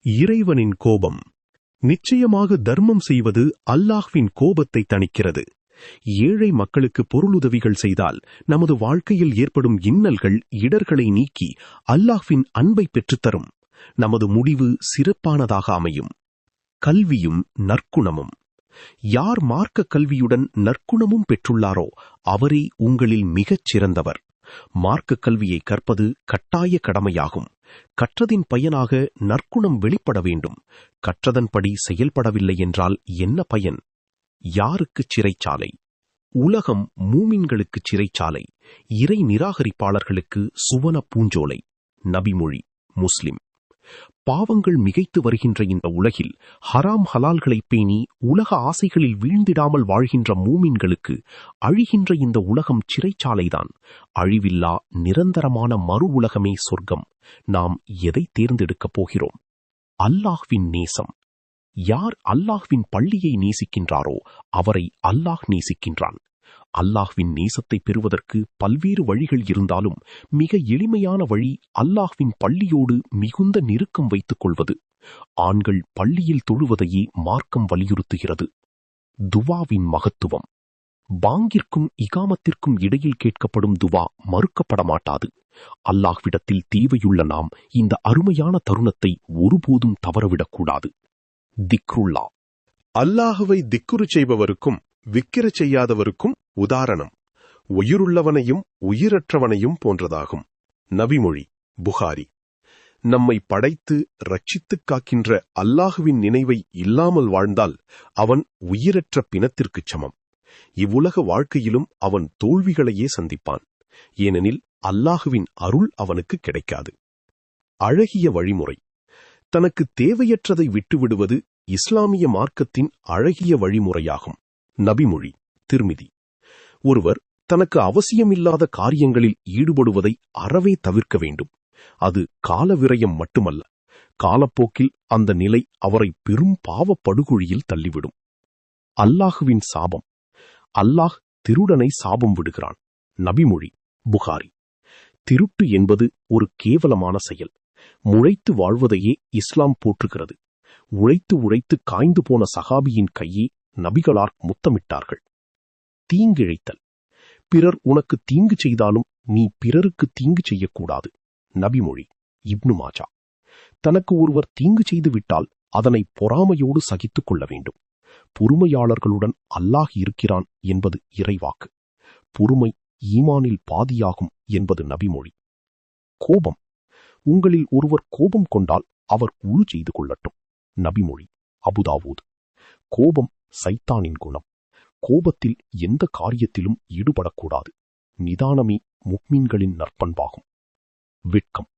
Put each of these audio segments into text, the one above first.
இறைவனின் கோபம். நிச்சயமாக தர்மம் செய்வது அல்லாஹ்வின் கோபத்தை தணிக்கிறது. ஏழை மக்களுக்கு பொருளுதவிகள் செய்தால் நமது வாழ்க்கையில் ஏற்படும் இன்னல்கள், இடர்களை நீக்கி அல்லாஹ்வின் அன்பை பெற்றுத்தரும். நமது முடிவு சிறப்பானதாக அமையும். கல்வியும் நற்குணமும். யார் மார்க்க கல்வியுடன் நற்குணமும் பெற்றுள்ளாரோ அவரே உங்களில் மிகச் சிறந்தவர். மார்க்க கல்வியை கற்பது கட்டாய கடமையாகும். கற்றதின் பயனாக நற்குணம் வெளிப்பட வேண்டும். கற்றதன்படி செயல்படவில்லை என்றால் என்ன பயன்? யாருக்கு சிறைச்சாலை? உலகம் மூமின்களுக்கு சிறைச்சாலை, இறை நிராகரிப்பாளர்களுக்கு சுவன பூஞ்சோலை. நபிமொழி, முஸ்லிம். பாவங்கள் மிகைத்து வருகின்ற இந்த உலகில் ஹராம் ஹலால்களை பேணி உலக ஆசைகளில் வீழ்ந்திடாமல் வாழ்கின்ற மூமின்களுக்கு அழிகின்ற இந்த உலகம் சிறைச்சாலைதான். அழிவில்லா நிரந்தரமான மறு உலகமே சொர்க்கம். நாம் எதை தேர்ந்தெடுக்கப் போகிறோம்? அல்லாஹ்வின் நேசம். யார் அல்லாஹ்வின் பள்ளியை நேசிக்கின்றாரோ அவரை அல்லாஹ் நேசிக்கின்றான். அல்லாஹ்வின் நேசத்தை பெறுவதற்கு பல்வேறு வழிகள் இருந்தாலும் மிக எளிமையான வழி அல்லாஹ்வின் பள்ளியோடு மிகுந்த நெருக்கம் வைத்துக் கொள்வது. ஆண்கள் பள்ளியில் தொழுவதையே மார்க்கம் வலியுறுத்துகிறது. துவாவின் மகத்துவம். பாங்கிற்கும் இகாமத்திற்கும் இடையில் கேட்கப்படும் துவா மறுக்கப்பட மாட்டாது. அல்லாஹ்விடத்தில் தேவையுள்ள நாம் இந்த அருமையான தருணத்தை ஒருபோதும் தவறவிடக்கூடாது. திக்ருல்லா. அல்லாஹுவை திக்குறு செய்பவருக்கும் விக்கிர செய்யாதவருக்கும் உதாரணம் உயிருள்ளவனையும் உயிரற்றவனையும் போன்றதாகும். நபிமொழி, புகாரி. நம்மை படைத்து ரட்சித்துக் காக்கின்ற அல்லாஹுவின் நினைவை இல்லாமல் வாழ்ந்தால் அவன் உயிரற்ற பிணத்திற்குச் சமம். இவ்வுலக வாழ்க்கையிலும் அவன் தோல்விகளையே சந்திப்பான். ஏனெனில் அல்லாஹுவின் அருள் அவனுக்கு கிடைக்காது. அழகிய வழிமுறை. தனக்கு தேவையற்றதை விட்டுவிடுவது இஸ்லாமிய மார்க்கத்தின் அழகிய வழிமுறையாகும். நபிமொழி, திர்மிதி. ஒருவர் தனக்கு அவசியமில்லாத காரியங்களில் ஈடுபடுவதை அறவே தவிர்க்க வேண்டும். அது கால விரயம் மட்டுமல்ல, காலப்போக்கில் அந்த நிலை அவரை பெரும் பாவப் படுகொழியில் தள்ளிவிடும். அல்லாஹுவின் சாபம். அல்லாஹ் திருடனை சாபம் விடுகிறான். நபிமொழி, புகாரி. திருட்டு என்பது ஒரு கேவலமான செயல். முளைத்து வாழ்வதையே இஸ்லாம் போற்றுகிறது. உழைத்து உழைத்து காய்ந்து போன சஹாபியின் கையே நபிகளார் முத்தமிட்டார்கள். தீங்கிழைத்தல். பிறர் உனக்கு தீங்கு செய்தாலும் நீ பிறருக்கு தீங்கு செய்யக்கூடாது. நபிமொழி, இப்னு மாஜா. தனக்கு ஒருவர் தீங்கு செய்து விட்டால் அதனை பொறாமையோடு சகித்துக் கொள்ள வேண்டும். பொறுமையாளர்களுடன் அல்லாஹ் இருக்கிறான் என்பது இறைவாக்கு. பொறுமை ஈமானில் பாதியாகும் என்பது நபிமொழி. கோபம். உங்களில் ஒருவர் கோபம் கொண்டால் அவர் உழு செய்து கொள்ளட்டும். நபிமொழி, அபுதாவூத். கோபம் சைத்தானின் குணம். கோபத்தில் எந்த காரியத்திலும் ஈடுபடக்கூடாது. நிதானமே முஃமின்களின் நற்பண்பாகும். வெட்கம்.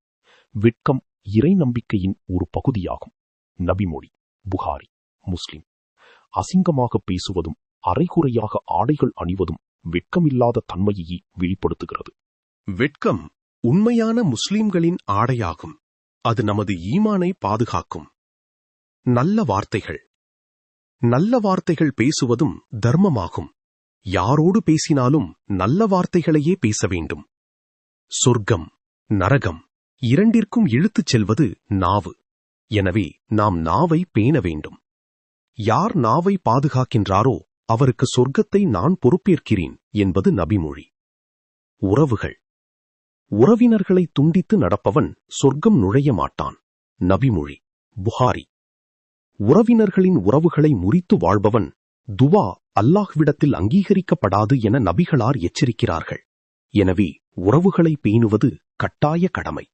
வெட்கம் இறை நம்பிக்கையின் ஒரு பகுதியாகும். நபிமொழி, புகாரி, முஸ்லிம். அசிங்கமாக பேசுவதும் அரைகுறையாக ஆடைகள் அணிவதும் வெட்கமில்லாத தன்மையை வெளிப்படுத்துகிறது. வெட்கம் உண்மையான முஸ்லிம்களின் ஆடையாகும். அது நமது ஈமானை பாதுகாக்கும். நல்ல வார்த்தைகள். நல்ல வார்த்தைகள் பேசுவதும் தர்மமாகும். யாரோடு பேசினாலும் நல்ல வார்த்தைகளையே பேச வேண்டும். சொர்க்கம், நரகம் இரண்டிற்கும் இழுத்துச் செல்வது நாவு. எனவே நாம் நாவை பேண வேண்டும். யார் நாவை பாதுகாக்கின்றாரோ அவருக்கு சொர்க்கத்தை நான் பொறுப்பேற்கிறேன் என்பது நபிமொழி. உறவுகள். உறவினர்களை துண்டித்து நடப்பவன் சொர்க்கம் நுழைய மாட்டான். நபிமொழி, புகாரி. உறவினர்களின் உறவுகளை முறித்து வாழ்பவன் துவா அல்லாஹ்விடத்தில் அங்கீகரிக்கப்படாது என நபிகளார் எச்சரிக்கிறார்கள். எனவே உறவுகளை பேணுவது கட்டாய கடமை.